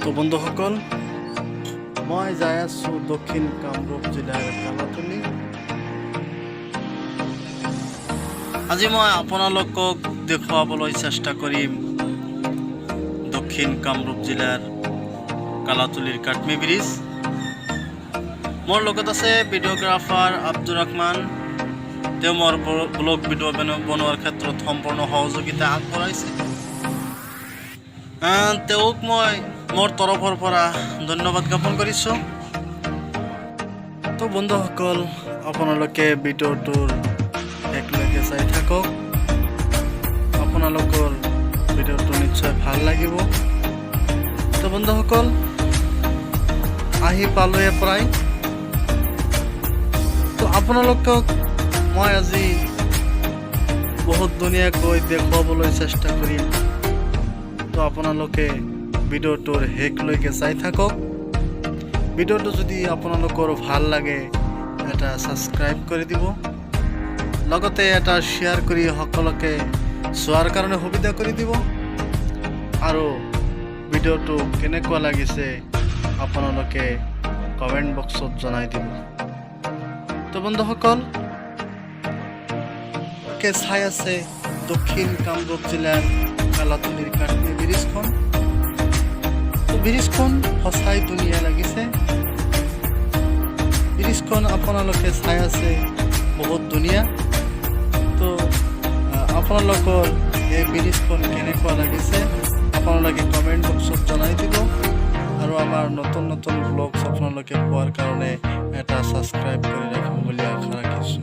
তো বন্ধুসকল, মই যাই আছোঁ দক্ষিণ কামৰূপ জিলাৰ কালাতলী। আজি মই আপোনালোকক দেখুৱাবলৈ চেষ্টা কৰিম দক্ষিণ কামৰূপ জিলাৰ কালাতলীৰ কাটমি ব্ৰিজ। মোৰ লগত আছে ভিডিঅ'গ্ৰাফাৰ আব্দুৰ ৰহমান। তেওঁ মোৰ ব্লগ ভিডিঅ' বনোৱাৰ ক্ষেত্ৰত সম্পূৰ্ণ সহযোগিতা আগবঢ়াইছে। তেওঁক মই মোৰ তৰফৰ পৰা ধন্যবাদ জ্ঞাপন কৰিছোঁ। তো বন্ধুসকল, আপোনালোকে ভিডিঅ'টোৰ শেষলৈকে চাই থাকক। আপোনালোকৰ ভিডিঅ'টো নিশ্চয় ভাল লাগিব। তো বন্ধুসকল, আহি পালোৱে প্ৰায়। তো আপোনালোকক মই আজি বহুত ধুনীয়াকৈ দেখুৱাবলৈ চেষ্টা কৰিম। তো আপোনালোকে ভিডিঅ'টোৰ শেষলৈকে চাই থাকক। ভিডিঅ'টো যদি আপোনালোকৰ ভাল লাগে এটা ছাবস্ক্ৰাইব কৰি দিব, লগতে এটা শ্বেয়াৰ কৰি সকলোকে চোৱাৰ কাৰণে সুবিধা কৰি দিব, আৰু ভিডিঅ'টো কেনেকুৱা লাগিছে আপোনালোকে কমেণ্ট বক্সত জনাই দিব। তো বন্ধুসকল, চাই আছে দক্ষিণ কামৰূপ জিলাৰ কালাতলীৰ কাটমি ব্ৰিজখন। ব্ৰিজখন সঁচাই ধুনীয়া লাগিছে। ব্ৰিজখন আপোনালোকে চাই আছে বহুত ধুনীয়া। তো আপোনালোকৰ এই ব্ৰিজখন কেনেকুৱা লাগিছে আপোনালোকে কমেণ্ট বক্সত জনাই দিব, আৰু আমাৰ নতুন নতুন ব্লগছ আপোনালোকে পোৱাৰ কাৰণে এটা ছাবস্ক্ৰাইব কৰি ৰাখিব বুলি আশা ৰাখিছোঁ।